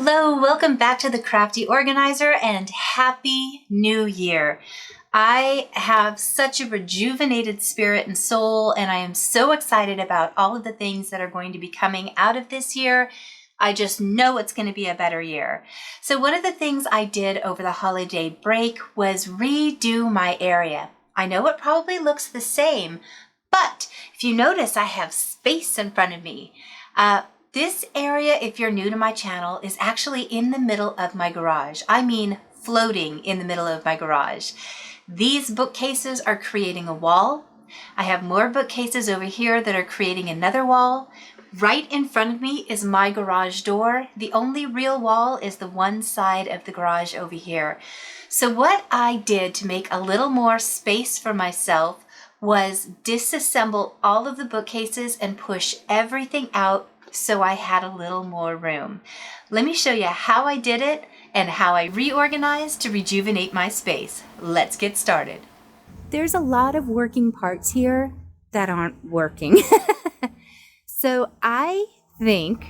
Hello, welcome back to the Crafty Organizer and Happy New Year. I have such a rejuvenated spirit and soul, and I am so excited about all of the things that are going to be coming out of this year. I just know it's going to be a better year. So one of the things I did over the holiday break was redo my area. I know it probably looks the same, but if you notice, I have space in front of me. This area, if you're new to my channel, is actually in the middle of my garage. I mean, floating in the middle of my garage. These bookcases are creating a wall. I have more bookcases over here that are creating another wall. Right in front of me is my garage door. The only real wall is the one side of the garage over here. So what I did to make a little more space for myself was disassemble all of the bookcases and push everything out so I had a little more room. Let me show you how I did it and how I reorganized to rejuvenate my space. Let's get started. There's a lot of working parts here that aren't working. So I think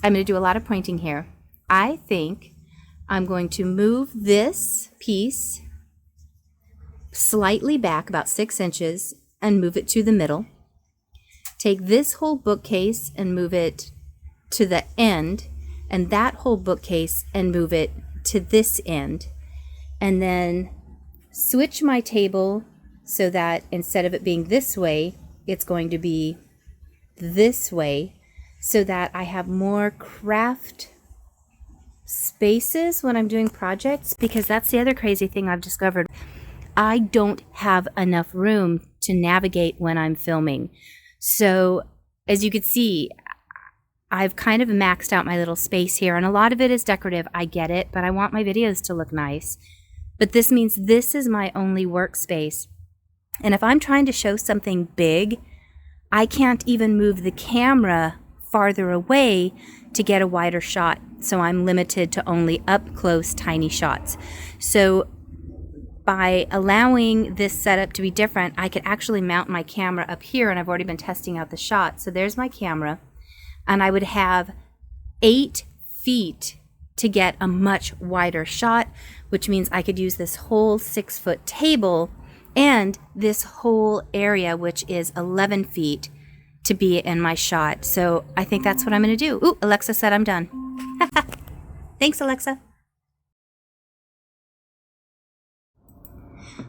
I'm going to do a lot of pointing here. I think I'm going to move this piece slightly back about 6 inches and move it to the middle. Take this whole bookcase and move it to the end, and that whole bookcase and move it to this end. And then switch my table so that instead of it being this way, it's going to be this way, so that I have more craft spaces when I'm doing projects, because that's the other crazy thing I've discovered. I don't have enough room to navigate when I'm filming. So as you can see, I've kind of maxed out my little space here, and a lot of it is decorative. I get it, but I want my videos to look nice. But this means this is my only workspace. And if I'm trying to show something big, I can't even move the camera farther away to get a wider shot. So I'm limited to only up close, tiny shots. So by allowing this setup to be different, I could actually mount my camera up here, and I've already been testing out the shot. So there's my camera, and I would have 8 feet to get a much wider shot, which means I could use this whole 6-foot table and this whole area, which is 11 feet, to be in my shot. So I think that's what I'm going to do. Ooh, Alexa said I'm done. Thanks, Alexa.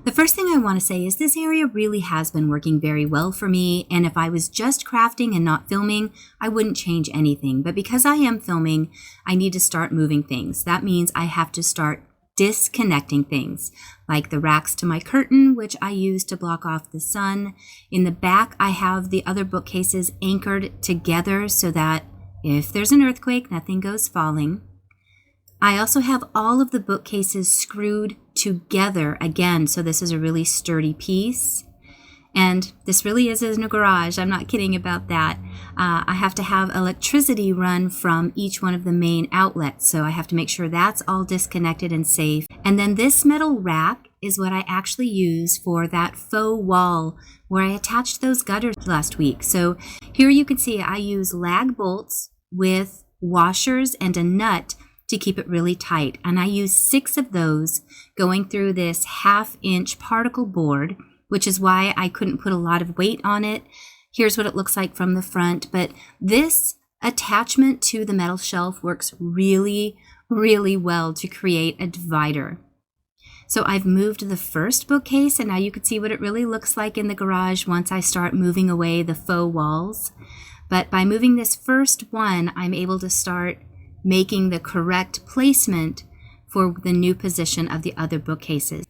The first thing I want to say is this area really has been working very well for me, and if I was just crafting and not filming, I wouldn't change anything. But because I am filming, I need to start moving things. That means I have to start disconnecting things, like the racks to my curtain, which I use to block off the sun. In the back, I have the other bookcases anchored together so that if there's an earthquake, nothing goes falling. I also have all of the bookcases screwed together again, so this is a really sturdy piece. And this really is in a garage. I'm not kidding about that. I have to have electricity run from each one of the main outlets, so I have to make sure that's all disconnected and safe. And then this metal rack is what I actually use for that faux wall where I attached those gutters last week. So here you can see I use lag bolts with washers and a nut to keep it really tight. And I use 6 of those going through this 1/2-inch particle board, which is why I couldn't put a lot of weight on it. Here's what it looks like from the front. But this attachment to the metal shelf works really, really well to create a divider. So I've moved the first bookcase, and now you can see what it really looks like in the garage once I start moving away the faux walls. But by moving this first one, I'm able to start making the correct placement for the new position of the other bookcases.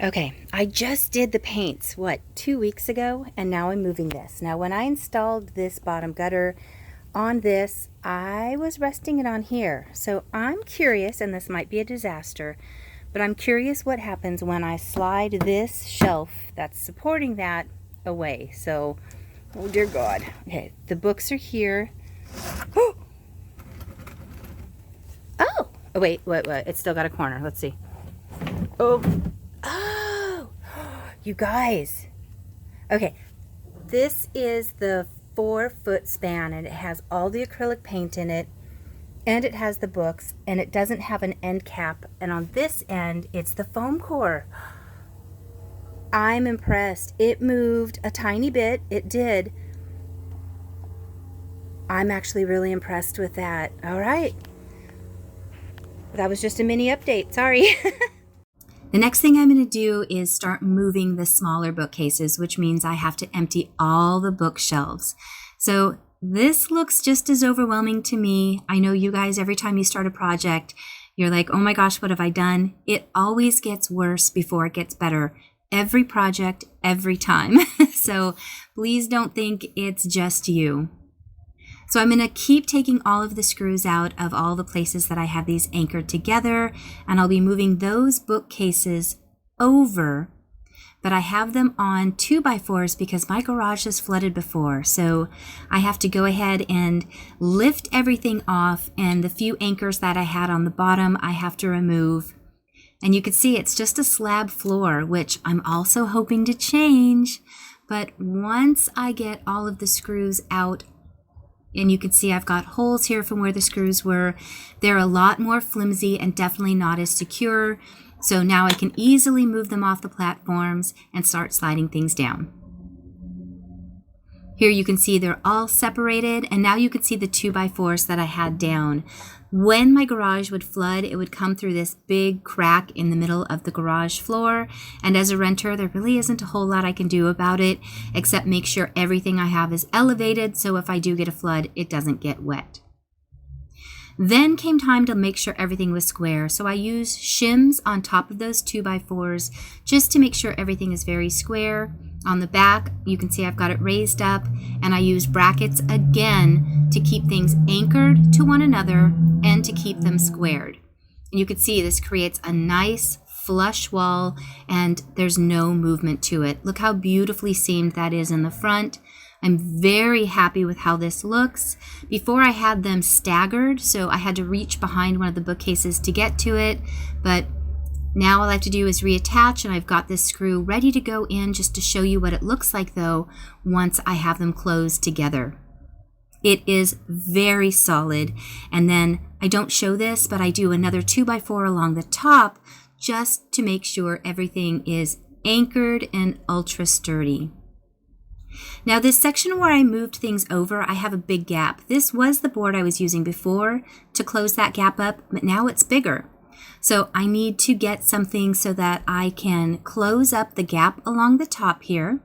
Okay, I just did the paints, 2 weeks ago, and now I'm moving this. Now when I installed this bottom gutter on this, I was resting it on here. So I'm curious, and this might be a disaster, but I'm curious what happens when I slide this shelf that's supporting that away. So, oh dear God. Okay, the books are here. Oh, wait, it's still got a corner. Let's see. Oh, you guys. Okay, this is the 4-foot span, and it has all the acrylic paint in it. And it has the books, and it doesn't have an end cap. And on this end, it's the foam core. I'm impressed. It moved a tiny bit. It did. I'm actually really impressed with that. All right. That was just a mini update. Sorry. The next thing I'm going to do is start moving the smaller bookcases, which means I have to empty all the bookshelves. So this looks just as overwhelming to me. I know you guys, every time you start a project, you're like, oh my gosh, what have I done? It always gets worse before it gets better. Every project, every time. So please don't think it's just you. So I'm going to keep taking all of the screws out of all the places that I have these anchored together, and I'll be moving those bookcases over, but I have them on 2x4s because my garage is flooded before. So I have to go ahead and lift everything off, and the few anchors that I had on the bottom I have to remove. And you can see it's just a slab floor, which I'm also hoping to change. But once I get all of the screws out, and you can see I've got holes here from where the screws were, they're a lot more flimsy and definitely not as secure. So now I can easily move them off the platforms and start sliding things down. Here you can see they're all separated, and now you can see the 2x4s that I had down. When my garage would flood, it would come through this big crack in the middle of the garage floor, and as a renter, there really isn't a whole lot I can do about it, except make sure everything I have is elevated, so if I do get a flood, it doesn't get wet. Then came time to make sure everything was square, so I used shims on top of those 2x4s just to make sure everything is very square. On the back, you can see I've got it raised up, and I use brackets again to keep things anchored to one another and to keep them squared. And you can see this creates a nice flush wall, and there's no movement to it. Look how beautifully seamed that is in the front. I'm very happy with how this looks. Before I had them staggered, so I had to reach behind one of the bookcases to get to it, but now all I have to do is reattach, and I've got this screw ready to go in just to show you what it looks like though once I have them closed together. It is very solid, and then I don't show this, but I do another 2x4 along the top just to make sure everything is anchored and ultra sturdy. Now this section where I moved things over, I have a big gap. This was the board I was using before to close that gap up, but now it's bigger. So I need to get something so that I can close up the gap along the top here.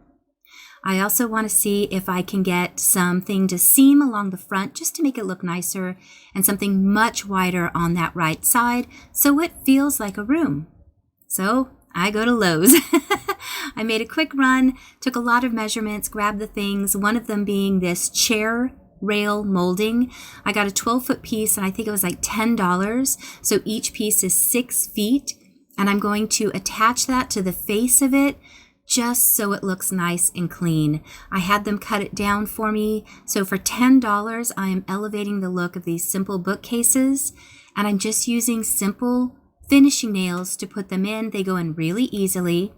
I also want to see if I can get something to seam along the front just to make it look nicer, and something much wider on that right side so it feels like a room. So I go to Lowe's. I made a quick run, took a lot of measurements, grabbed the things, one of them being this chair rail molding. I got a 12-foot piece, and I think it was like $10. So each piece is 6 feet, and I'm going to attach that to the face of it just so it looks nice and clean. I had them cut it down for me. So for $10, I am elevating the look of these simple bookcases, and I'm just using simple finishing nails to put them in. They go in really easily.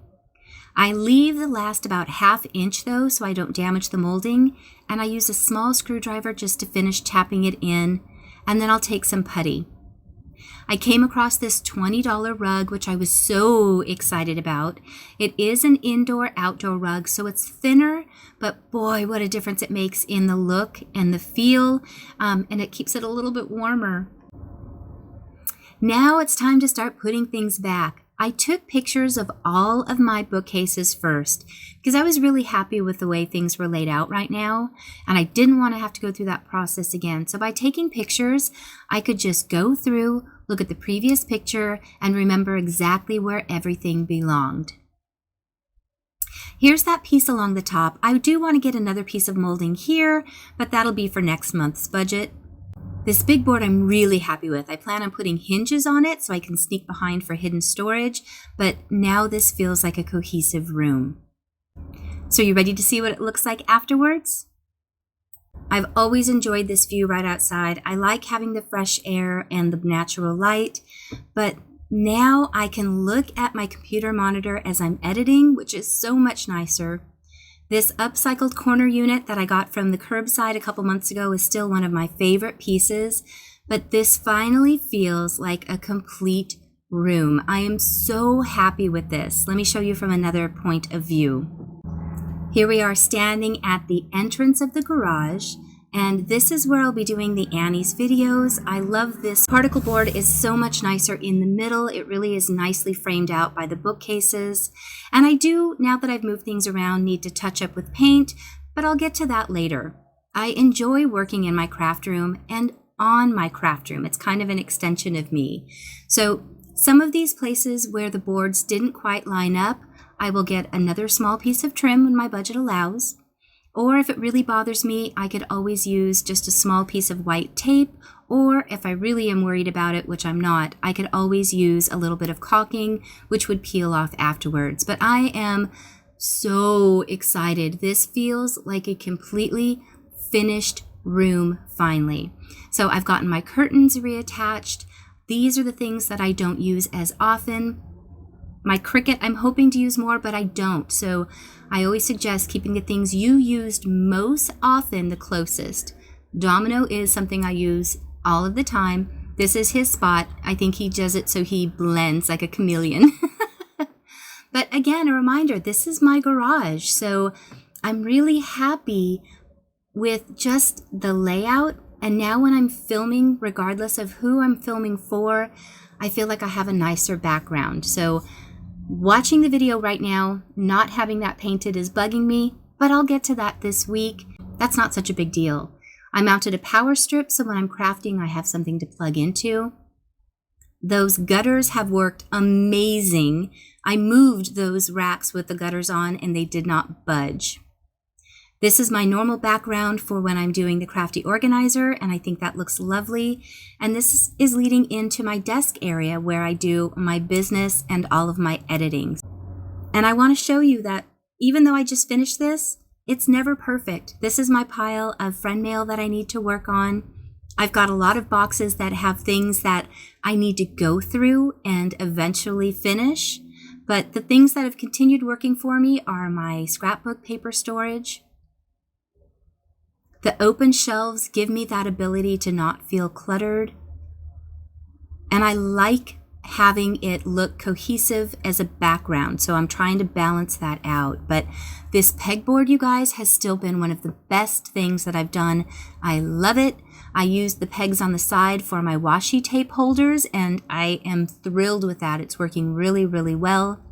I leave the last about ½ inch though, so I don't damage the molding, and I use a small screwdriver just to finish tapping it in, and then I'll take some putty. I came across this $20 rug, which I was so excited about. It is an indoor-outdoor rug, so it's thinner, but boy, what a difference it makes in the look and the feel, and it keeps it a little bit warmer. Now it's time to start putting things back. I took pictures of all of my bookcases first because I was really happy with the way things were laid out right now, and I didn't want to have to go through that process again. So by taking pictures, I could just go through, look at the previous picture, and remember exactly where everything belonged. Here's that piece along the top. I do want to get another piece of molding here, but that'll be for next month's budget. This big board I'm really happy with. I plan on putting hinges on it so I can sneak behind for hidden storage, but now this feels like a cohesive room. So you ready to see what it looks like afterwards? I've always enjoyed this view right outside. I like having the fresh air and the natural light, but now I can look at my computer monitor as I'm editing, which is so much nicer. This upcycled corner unit that I got from the curbside a couple months ago is still one of my favorite pieces, but this finally feels like a complete room. I am so happy with this. Let me show you from another point of view. Here we are standing at the entrance of the garage, and this is where I'll be doing the Annie's videos. I love this. Particle board is so much nicer in the middle. It really is nicely framed out by the bookcases. And I do, now that I've moved things around, need to touch up with paint, but I'll get to that later. I enjoy working in my craft room and on my craft room. It's kind of an extension of me. So some of these places where the boards didn't quite line up, I will get another small piece of trim when my budget allows. Or if it really bothers me, I could always use just a small piece of white tape. Or if I really am worried about it, which I'm not, I could always use a little bit of caulking, which would peel off afterwards. But I am so excited. This feels like a completely finished room finally. So I've gotten my curtains reattached. These are the things that I don't use as often. My Cricut, I'm hoping to use more, but I don't. So I always suggest keeping the things you used most often the closest. Domino is something I use all of the time. This is his spot. I think he does it so he blends like a chameleon. But again, a reminder, this is my garage. So I'm really happy with just the layout. And now when I'm filming, regardless of who I'm filming for, I feel like I have a nicer background. So watching the video right now, not having that painted is bugging me, but I'll get to that this week. That's not such a big deal. I mounted a power strip, so when I'm crafting, I have something to plug into. Those gutters have worked amazing. I moved those racks with the gutters on, and they did not budge. This is my normal background for when I'm doing the Crafty Organizer, and I think that looks lovely. And this is leading into my desk area where I do my business and all of my editing. And I want to show you that even though I just finished this, it's never perfect. This is my pile of friend mail that I need to work on. I've got a lot of boxes that have things that I need to go through and eventually finish. But the things that have continued working for me are my scrapbook paper storage. The open shelves give me that ability to not feel cluttered. And I like having it look cohesive as a background, so I'm trying to balance that out. But this pegboard, you guys, has still been one of the best things that I've done. I love it. I use the pegs on the side for my washi tape holders, and I am thrilled with that. It's working really, really well.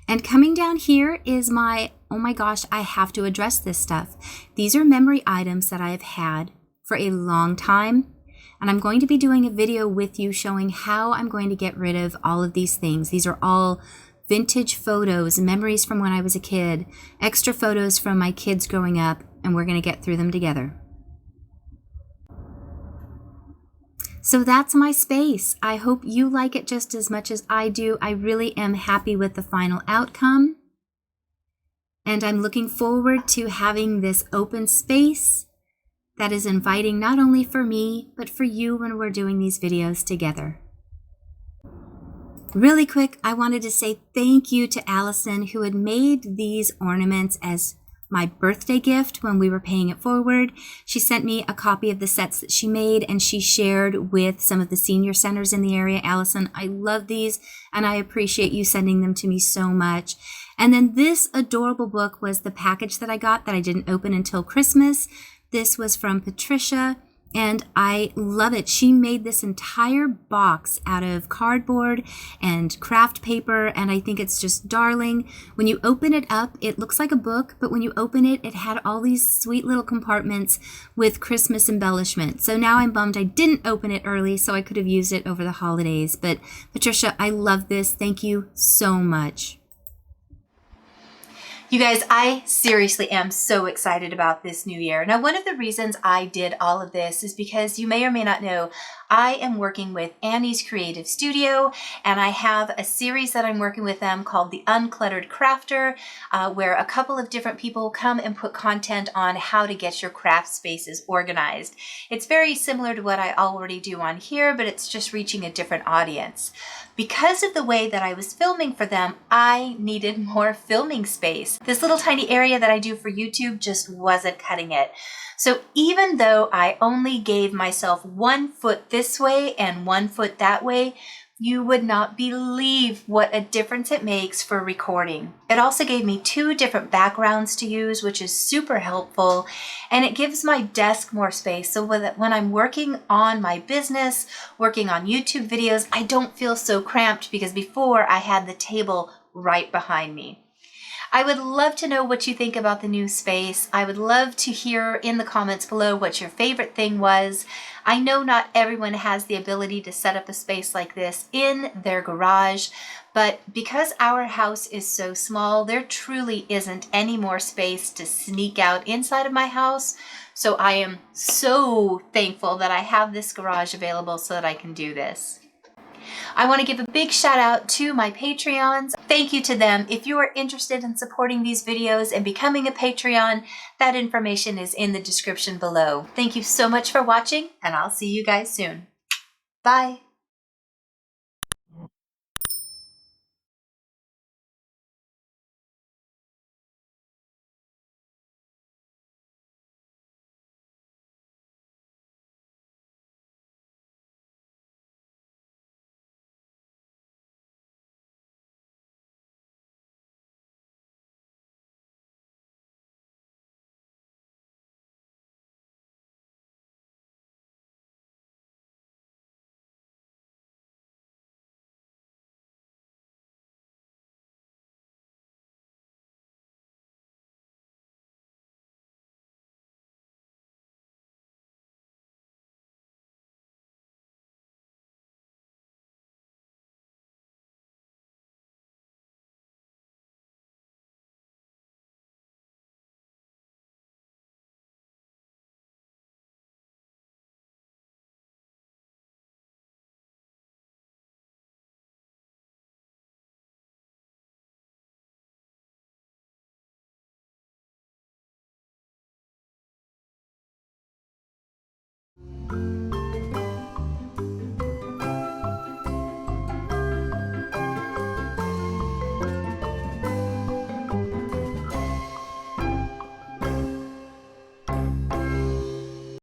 And coming down here is my, oh my gosh, I have to address this stuff. These are memory items that I have had for a long time. And I'm going to be doing a video with you showing how I'm going to get rid of all of these things. These are all vintage photos, memories from when I was a kid, extra photos from my kids growing up, and we're going to get through them together. So that's my space. I hope you like it just as much as I do. I really am happy with the final outcome. And I'm looking forward to having this open space that is inviting not only for me, but for you when we're doing these videos together. Really quick, I wanted to say thank you to Allison, who had made these ornaments as my birthday gift when we were paying it forward. She sent me a copy of the sets that she made, and she shared with some of the senior centers in the area. Allison, I love these, and I appreciate you sending them to me so much. And then this adorable book was the package that I got that I didn't open until Christmas. This was from Patricia, and I love it. She made this entire box out of cardboard and craft paper, and I think it's just darling. When you open it up, it looks like a book, but when you open it, it had all these sweet little compartments with Christmas embellishment. So now I'm bummed I didn't open it early, so I could have used it over the holidays. But Patricia, I love this. Thank you so much. You guys, I seriously am so excited about this new year. Now, one of the reasons I did all of this is because you may or may not know, I am working with Annie's Creative Studio, and I have a series that I'm working with them called The Uncluttered Crafter, where a couple of different people come and put content on how to get your craft spaces organized. It's very similar to what I already do on here, but it's just reaching a different audience. Because of the way that I was filming for them, I needed more filming space. This little tiny area that I do for YouTube just wasn't cutting it. So even though I only gave myself 1 foot this way and 1 foot that way, you would not believe what a difference it makes for recording. It also gave me 2 different backgrounds to use, which is super helpful. And it gives my desk more space. So when I'm working on my business, working on YouTube videos, I don't feel so cramped because before I had the table right behind me. I would love to know what you think about the new space. I would love to hear in the comments below what your favorite thing was. I know not everyone has the ability to set up a space like this in their garage, but because our house is so small, there truly isn't any more space to sneak out inside of my house. So I am so thankful that I have this garage available so that I can do this. I want to give a big shout out to my Patreons. Thank you to them. If you are interested in supporting these videos and becoming a Patreon, that information is in the description below. Thank you so much for watching, and I'll see you guys soon. Bye.